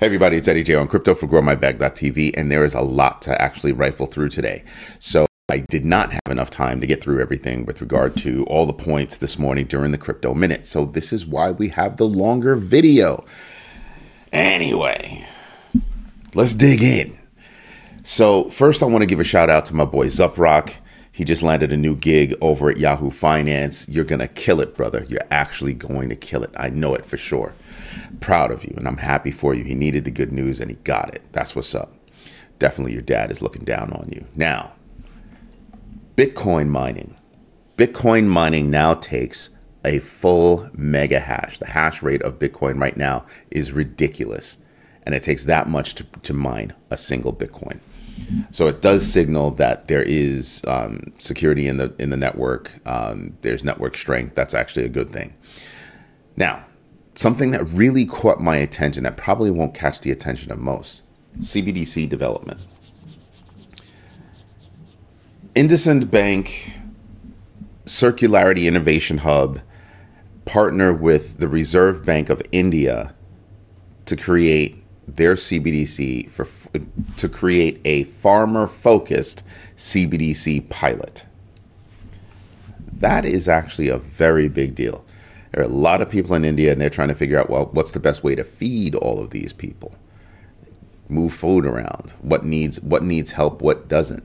Hey everybody, it's Eddie J on Crypto for GrowMyBag.tv, and there is a lot to actually rifle through today. So I did not have enough time to get through everything with regard to all the points this morning during the Crypto Minute. So this is why we have the longer video. Anyway, let's dig in. So first I want to give a shout out to my boy Zuprock. He just landed a new gig over at Yahoo Finance. You're going to kill it, brother. You're actually going to kill it. I know it for sure. Proud of you, and I'm happy for you. He needed the good news, and he got it. That's what's up. Definitely your dad is looking down on you. Now, Bitcoin mining. Bitcoin mining now takes a full mega hash. The hash rate of Bitcoin right now is ridiculous, and it takes that much to mine a single Bitcoin. So it does signal that there is security in the network. There's network strength. That's actually a good thing. Now, something that really caught my attention that probably won't catch the attention of most: CBDC development. IndusInd Bank, Circularity Innovation Hub partner with the Reserve Bank of India to create their CBDC to create a farmer-focused CBDC pilot. That is actually a very big deal. There are a lot of people in India, and they're trying to figure out, well, what's the best way to feed all of these people? Move food around. What needs help, what doesn't?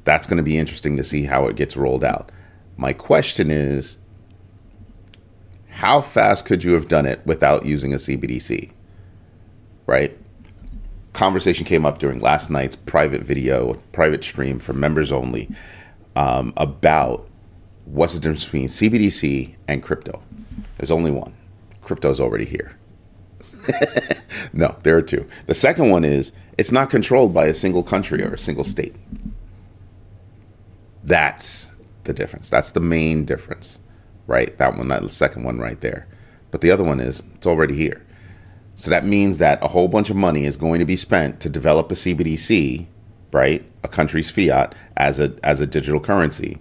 That's going to be interesting to see how it gets rolled out. My question is, how fast could you have done it without using a CBDC? Right? Conversation came up during last night's private stream for members only about what's the difference between CBDC and crypto. There's only one. Crypto's already here. No, there are two. The second one is it's not controlled by a single country or a single state. That's the difference. That's the main difference, right? That the second one right there. But the other one is it's already here. So that means that a whole bunch of money is going to be spent to develop a CBDC, right? A country's fiat as a digital currency.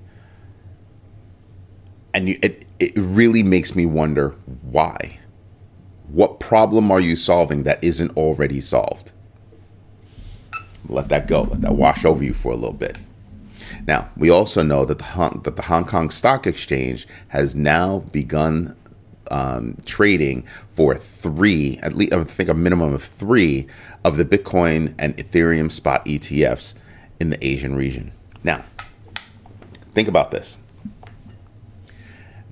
And it really makes me wonder why. What problem are you solving that isn't already solved? Let that go. Let that wash over you for a little bit. Now, we also know that the Hong Kong Stock Exchange has now begun trading for at least I think a minimum of 3 of the Bitcoin and Ethereum spot ETFs in the Asian region. Now, think about this.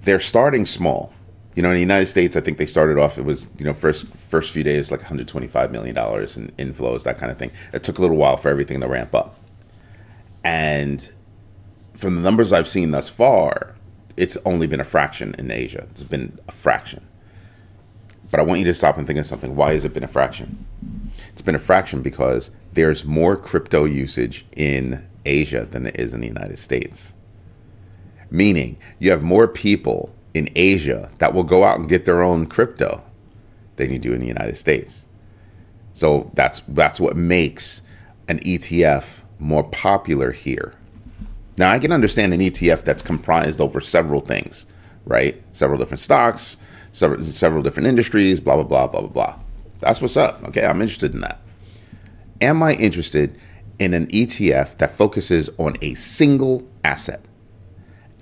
They're starting small. You know, in the United States, I think they started off, it was, you know, first few days, like $125 million in inflows, that kind of thing. It took a little while for everything to ramp up. And from the numbers I've seen thus far, it's only been a fraction in Asia. It's been a fraction. But I want you to stop and think of something. Why has it been a fraction? It's been a fraction because there's more crypto usage in Asia than there is in the United States. Meaning you have more people in Asia that will go out and get their own crypto than you do in the United States. So that's what makes an ETF more popular here. Now, I can understand an ETF that's comprised over several things, right? Several different stocks, several different industries, blah, blah, blah, blah, blah, blah. That's what's up. Okay, I'm interested in that. Am I interested in an ETF that focuses on a single asset?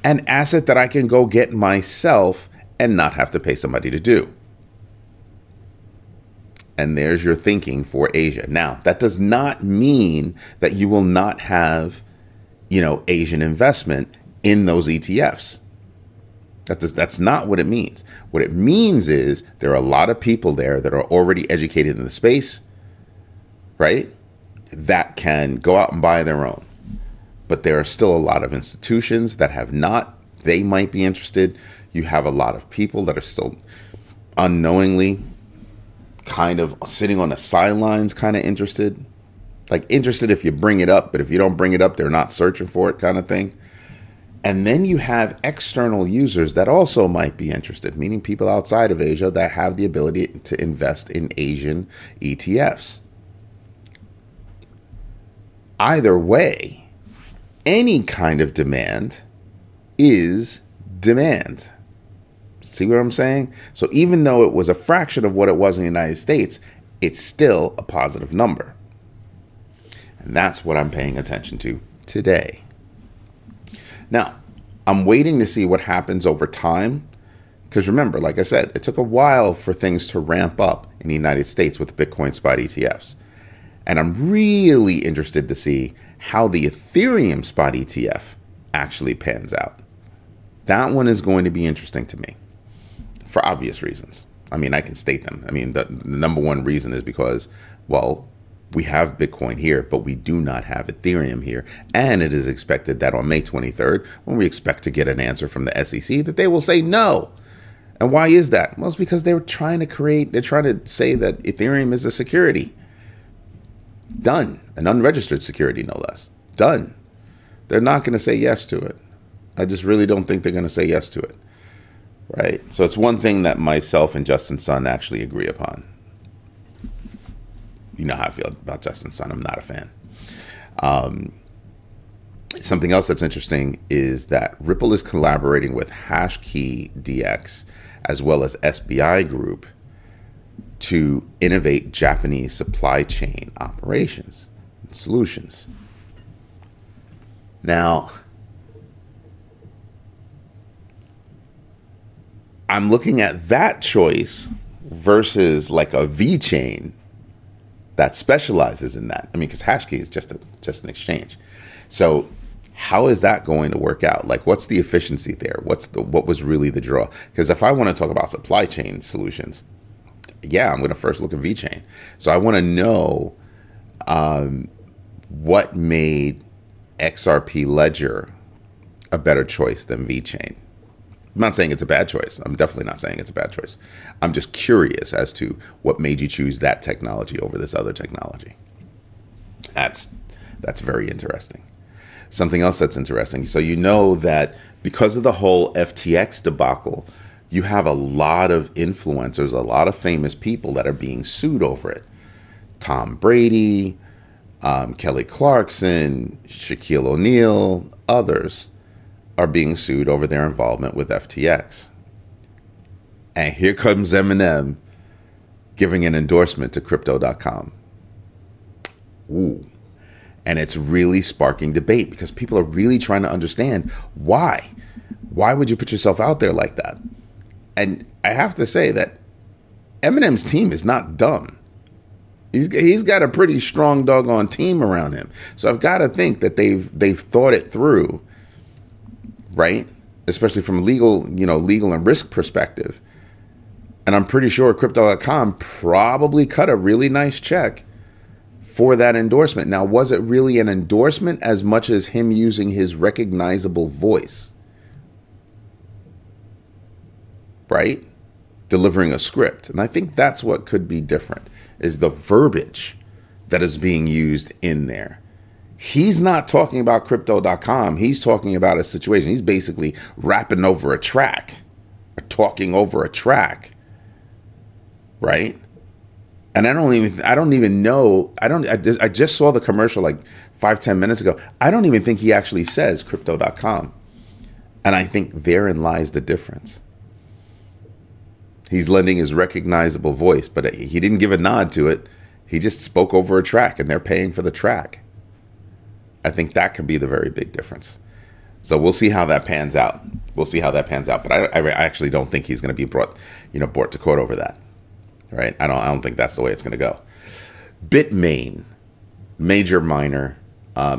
An asset that I can go get myself and not have to pay somebody to do. And there's your thinking for Asia. Now, that does not mean that you will not have, you know, Asian investment in those ETFs. That's not what it means. What it means is there are a lot of people there that are already educated in the space, right? That can go out and buy their own. But there are still a lot of institutions that have not. They might be interested. You have a lot of people that are still unknowingly kind of sitting on the sidelines, kind of interested. Like interested if you bring it up, but if you don't bring it up, they're not searching for it, kind of thing. And then you have external users that also might be interested, meaning people outside of Asia that have the ability to invest in Asian ETFs. Either way, any kind of demand is demand. See what I'm saying? So even though it was a fraction of what it was in the United States, it's still a positive number. And that's what I'm paying attention to today. Now, I'm waiting to see what happens over time. Because remember, like I said, it took a while for things to ramp up in the United States with Bitcoin spot ETFs. And I'm really interested to see how the Ethereum spot ETF actually pans out. That one is going to be interesting to me for obvious reasons. I mean, I can state them. I mean, the number one reason is because, well, we have Bitcoin here, but we do not have Ethereum here. And it is expected that on May 23rd, when we expect to get an answer from the SEC, that they will say no. And why is that? Well, it's because they're trying to say that Ethereum is a security. Done. An unregistered security, no less. Done. They're not going to say yes to it. I just really don't think they're going to say yes to it. Right? So it's one thing that myself and Justin Sun actually agree upon. You know how I feel about Justin Sun. I'm not a fan. Something else that's interesting is that Ripple is collaborating with HashKey DX as well as SBI Group to innovate Japanese supply chain operations and solutions. Now, I'm looking at that choice versus like a VeChain that specializes in that. I mean, because HashKey is just an exchange. So how is that going to work out? Like, what's the efficiency there? What was really the draw? Because if I want to talk about supply chain solutions, yeah, I'm going to first look at VeChain. So I want to know what made XRP Ledger a better choice than VeChain. I'm not saying it's a bad choice. I'm definitely not saying it's a bad choice. I'm just curious as to what made you choose that technology over this other technology. That's very interesting. Something else that's interesting. So you know that because of the whole FTX debacle, you have a lot of influencers, a lot of famous people that are being sued over it. Tom Brady, Kelly Clarkson, Shaquille O'Neal, others are being sued over their involvement with FTX. And here comes Eminem giving an endorsement to crypto.com. Ooh. And it's really sparking debate because people are really trying to understand why. Why would you put yourself out there like that? And I have to say that Eminem's team is not dumb. He's got a pretty strong doggone team around him. So I've got to think that they've thought it through, right? Especially from legal and risk perspective. And I'm pretty sure crypto.com probably cut a really nice check for that endorsement. Now, was it really an endorsement as much as him using his recognizable voice? Right? Delivering a script. And I think that's what could be different, is the verbiage that is being used in there. He's not talking about crypto.com. He's talking about a situation. He's basically rapping over a track or talking over a track. Right? And I just saw the commercial like 5-10 minutes ago. I don't even think he actually says crypto.com. And I think therein lies the difference. He's lending his recognizable voice, but he didn't give a nod to it. He just spoke over a track and they're paying for the track. I think that could be the very big difference. So we'll see how that pans out. But I actually don't think he's going to be brought to court over that. Right? I don't think that's the way it's going to go. Bitmain, major miner,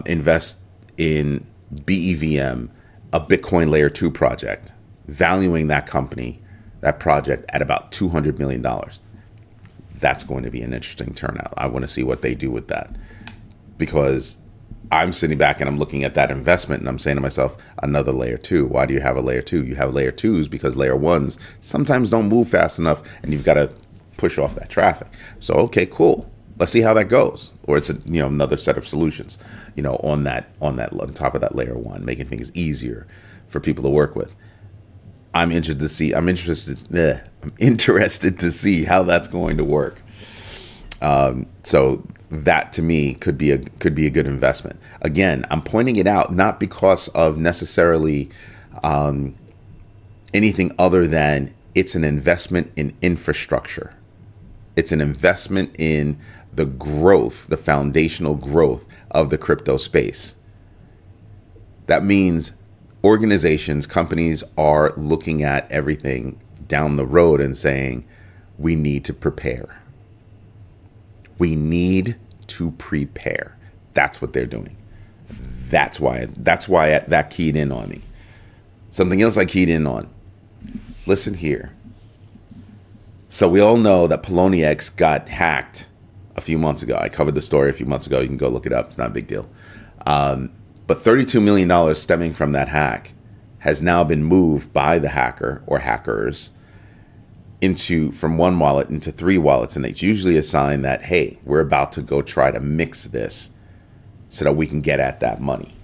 invest in BEVM, a Bitcoin Layer2 project, valuing that project at about $200 million. That's going to be an interesting turnout. I want to see what they do with that, because I'm sitting back and I'm looking at that investment and I'm saying to myself, another layer 2. Why do you have a layer 2? You have layer 2s because layer 1s sometimes don't move fast enough and you've got to push off that traffic. So, okay, cool. Let's see how that goes. Or it's another set of solutions, on top of that layer 1, making things easier for people to work with. I'm interested to see how that's going to work. So that to me could be a good investment. Again, I'm pointing it out not because of necessarily anything other than it's an investment in infrastructure. It's an investment in the growth, the foundational growth of the crypto space. That means organizations, companies are looking at everything down the road and saying, we need to prepare. We need to prepare. That's what they're doing. That's why that keyed in on me. Something else I keyed in on. Listen here. So we all know that Poloniex got hacked a few months ago. I covered the story a few months ago. You can go look it up. It's not a big deal. But $32 million stemming from that hack has now been moved by the hacker or hackers from one wallet into 3 wallets. And it's usually a sign that, hey, we're about to go try to mix this so that we can get at that money.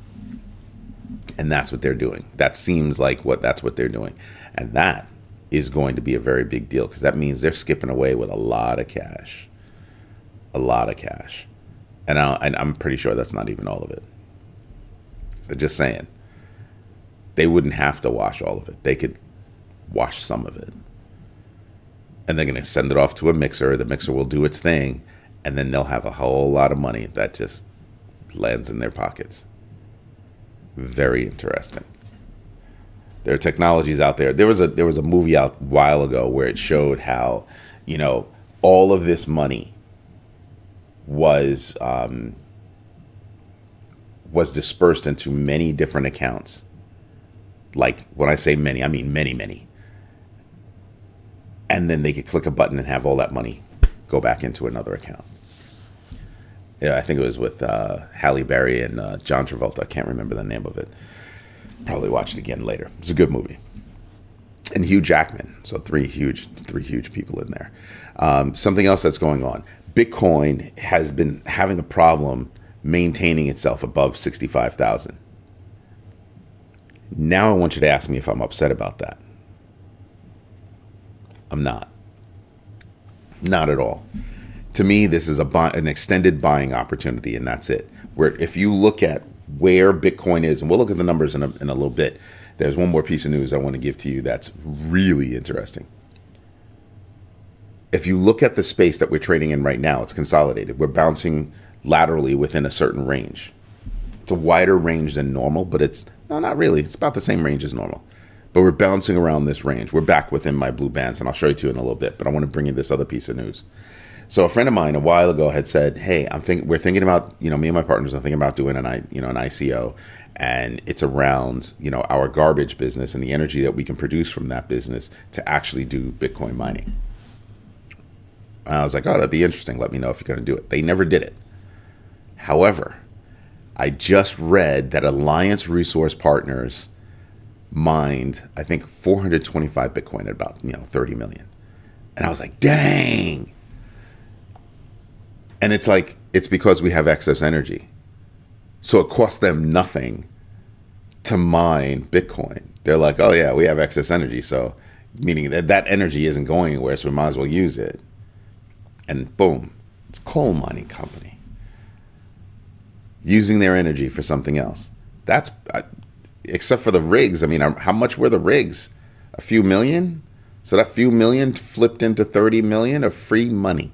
And that's what they're doing. That seems like that's what they're doing. And that is going to be a very big deal, because that means they're skipping away with a lot of cash. A lot of cash. And I'm pretty sure that's not even all of it. So just saying, they wouldn't have to wash all of it. They could wash some of it. And they're going to send it off to a mixer. The mixer will do its thing. And then they'll have a whole lot of money that just lands in their pockets. Very interesting. There are technologies out there. There was a movie out a while ago where it showed how, you know, all of this money was dispersed into many different accounts. Like, when I say many, I mean many, many. And then they could click a button and have all that money go back into another account. Yeah, I think it was with Halle Berry and John Travolta. I can't remember the name of it. Probably watch it again later. It's a good movie. And Hugh Jackman. So three huge people in there. Something else that's going on. Bitcoin has been having a problem maintaining itself above 65,000. Now I want you to ask me if I'm upset about that. I'm not. Not at all. To me, this is an extended buying opportunity, and that's it. Where if you look at where Bitcoin is, and we'll look at the numbers in a little bit. There's one more piece of news I want to give to you that's really interesting. If you look at the space that we're trading in right now, it's consolidated. We're bouncing laterally within a certain range. It's a wider range than normal, but not really. It's about the same range as normal. But we're bouncing around this range. We're back within my blue bands, and I'll show you in a little bit. But I want to bring you this other piece of news. So a friend of mine a while ago had said, "Hey, we're thinking about, me and my partners are thinking about doing an ICO, and it's around, our garbage business and the energy that we can produce from that business to actually do Bitcoin mining." And I was like, "Oh, that'd be interesting. Let me know if you're going to do it." They never did it. However, I just read that Alliance Resource Partners mined, I think, 425 Bitcoin at about 30 million, and I was like, "Dang." And it's like, it's because we have excess energy. So it costs them nothing to mine Bitcoin. They're like, "Oh yeah, we have excess energy." So meaning that energy isn't going anywhere, so we might as well use it. And boom, it's a coal mining company using their energy for something else. That's, except for the rigs. I mean, how much were the rigs? A few million? So that few million flipped into 30 million of free money.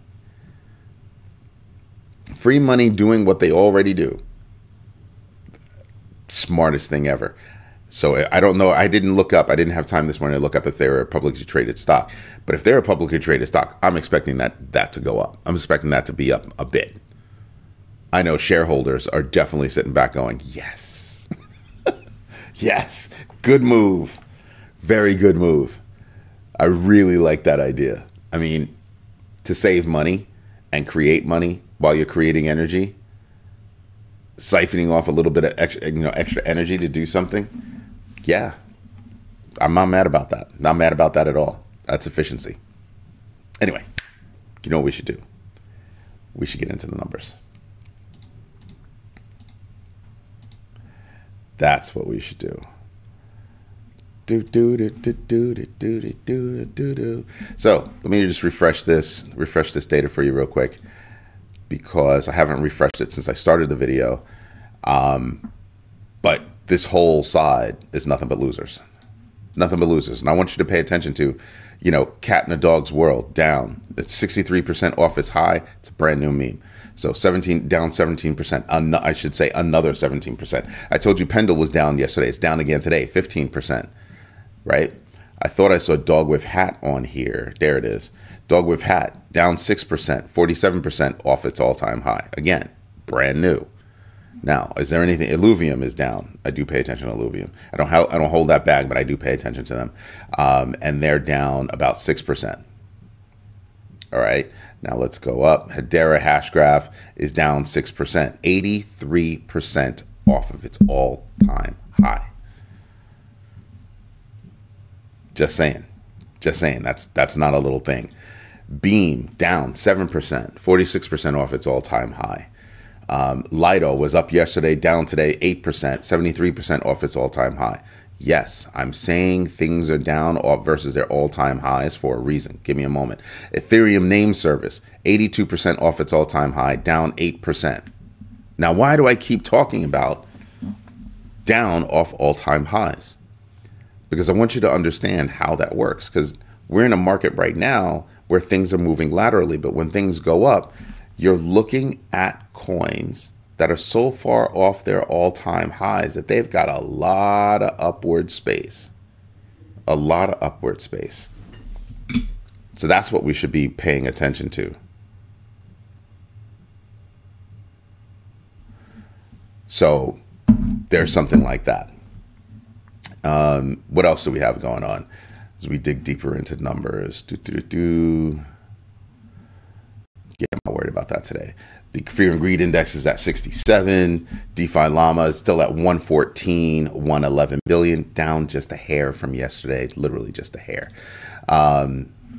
Free money doing what they already do. Smartest thing ever. So I don't know. I didn't have time this morning to look up if they're a publicly traded stock. But if they're a publicly traded stock, I'm expecting that to go up. I'm expecting that to be up a bit. I know shareholders are definitely sitting back going, yes. Yes. Good move. Very good move. I really like that idea. I mean, to save money and create money while you're creating energy, siphoning off a little bit of extra energy to do something. Yeah, I'm not mad about that. Not mad about that at all. That's efficiency. Anyway, you know what we should do? We should get into the numbers. That's what we should do. So let me just refresh this data for you real quick, because I haven't refreshed it since I started the video. But this whole side is nothing but losers. Nothing but losers. And I want you to pay attention to, cat in a dog's world, down. It's 63% off its high. It's a brand new meme. So 17 down 17%. I should say another 17%. I told you Pendle was down yesterday. It's down again today, 15%. Right? I thought I saw Dog with Hat on here. There it is. Dog with Hat down 6%, 47% off its all-time high. Again, brand new. Now, is there anything? Illuvium is down. I do pay attention to Illuvium. I don't hold that bag, but I do pay attention to them. And they're down about 6%. All right. Now let's go up. Hedera Hashgraph is down 6%, 83% off of its all-time high. Just saying. Just saying. That's not a little thing. Beam down 7%, 46% off its all-time high. Lido was up yesterday, down today 8%, 73% off its all-time high. Yes, I'm saying things are down off versus their all-time highs for a reason. Give me a moment. Ethereum name service, 82% off its all-time high, down 8%. Now, why do I keep talking about down off all-time highs? Because I want you to understand how that works. Because we're in a market right now where things are moving laterally, but when things go up, you're looking at coins that are so far off their all-time highs that they've got a lot of upward space. A lot of upward space. So that's what we should be paying attention to. So there's something like that. What else do we have going on as we dig deeper into numbers? Yeah, I'm not worried about that today. The Fear and Greed Index is at 67. DeFi Llama is still at 114, 111 billion, down just a hair from yesterday, literally just a hair.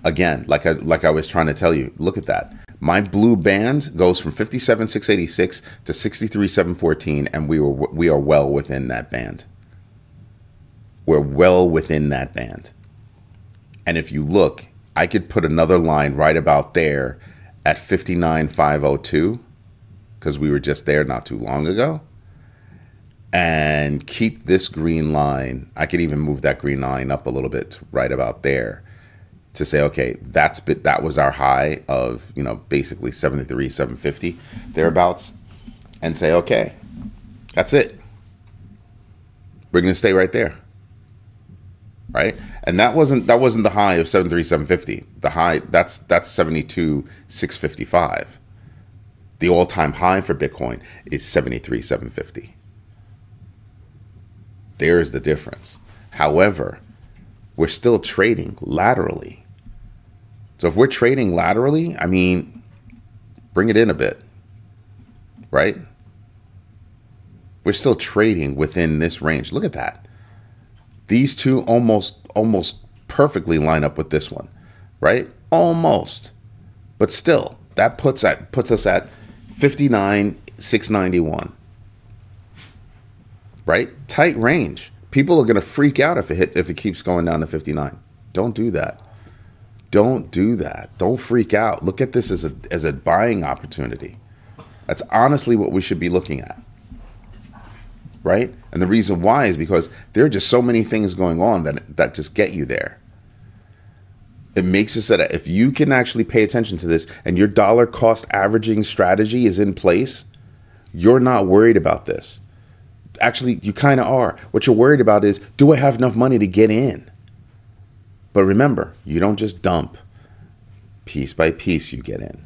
Again, like I was trying to tell you, look at that. My blue band goes from 57,686 to 63,714, and we are well within that band. We're well within that band. And if you look, I could put another line right about there at 59,502, because we were just there not too long ago, and keep this green line. I could even move that green line up a little bit to right about there to say, okay, that was our high of, basically 73, 750 thereabouts, and say, okay, that's it. We're going to stay right there. Right? And that wasn't the high of 73,750. The high, that's 72,655. The all-time high for Bitcoin is 73,750. There's the difference. However, we're still trading laterally. So if we're trading laterally, I mean, bring it in a bit. Right? We're still trading within this range. Look at that. These two almost perfectly line up with this one, right? Almost. But still, that puts us at 59,691. Right? Tight range. People are going to freak out if it keeps going down to 59. Don't do that. Don't do that. Don't freak out. Look at this as a buying opportunity. That's honestly what we should be looking at. Right? And the reason why is because there are just so many things going on that just get you there. It makes it so that if you can actually pay attention to this and your dollar cost averaging strategy is in place, you're not worried about this. Actually, you kind of are. What you're worried about is, do I have enough money to get in? But remember, you don't just dump. Piece by piece you get in.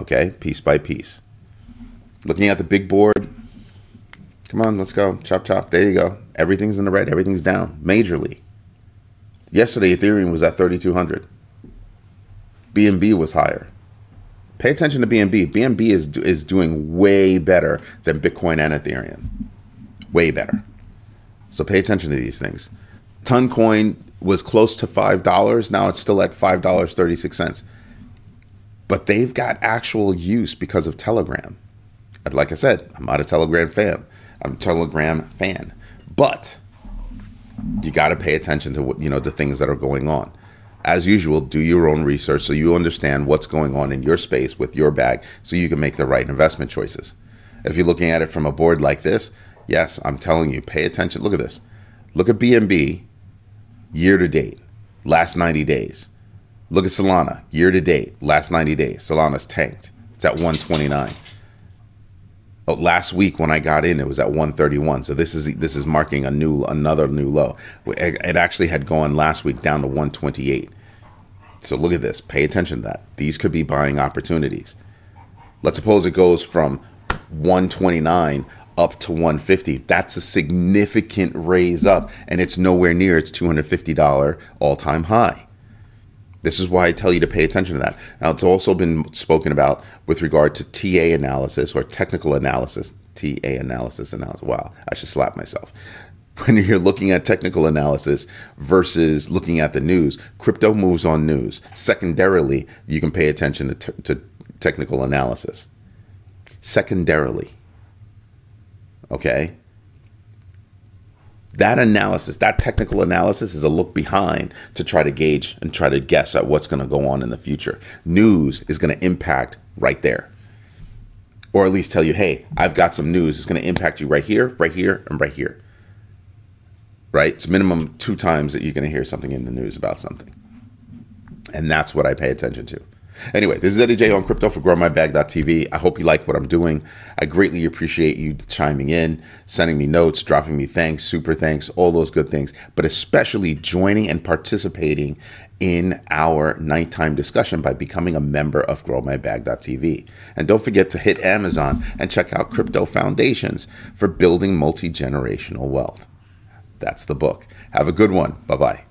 Okay? Piece by piece. Looking at the big board. Come on, let's go. Chop, chop. There you go. Everything's in the red. Everything's down majorly. Yesterday, Ethereum was at 3,200. BNB was higher. Pay attention to BNB. BNB is doing way better than Bitcoin and Ethereum. Way better. So pay attention to these things. Toncoin was close to $5. Now it's still at $5.36. But they've got actual use because of Telegram. Like I said, I'm not a Telegram fan. I'm a Telegram fan. But you got to pay attention to what, to things that are going on. As usual, do your own research so you understand what's going on in your space with your bag so you can make the right investment choices. If you're looking at it from a board like this, yes, I'm telling you, pay attention. Look at this. Look at BNB year to date, last 90 days. Look at Solana, year to date, last 90 days. Solana's tanked. It's at 129. Oh, last week when I got in, it was at 131. So this is marking another new low. It actually had gone last week down to 128. So look at this. Pay attention to that. These could be buying opportunities. Let's suppose it goes from 129 up to 150. That's a significant raise up, and it's nowhere near its $250 all-time high. This is why I tell you to pay attention to that. Now, it's also been spoken about with regard to TA analysis or technical analysis. TA analysis. Wow, I should slap myself. When you're looking at technical analysis versus looking at the news, crypto moves on news. Secondarily, you can pay attention to technical analysis. Secondarily. Okay? That analysis, that technical analysis is a look behind to try to gauge and try to guess at what's going to go on in the future. News is going to impact right there. Or at least tell you, hey, I've got some news. It's going to impact you right here, and right here. Right? It's minimum 2 times that you're going to hear something in the news about something. And that's what I pay attention to. Anyway, this is Eddie J on Crypto for GrowMyBag.tv. I hope you like what I'm doing. I greatly appreciate you chiming in, sending me notes, dropping me thanks, super thanks, all those good things, but especially joining and participating in our nighttime discussion by becoming a member of GrowMyBag.tv. And don't forget to hit Amazon and check out Crypto Foundations for building multi-generational wealth. That's the book. Have a good one. Bye-bye.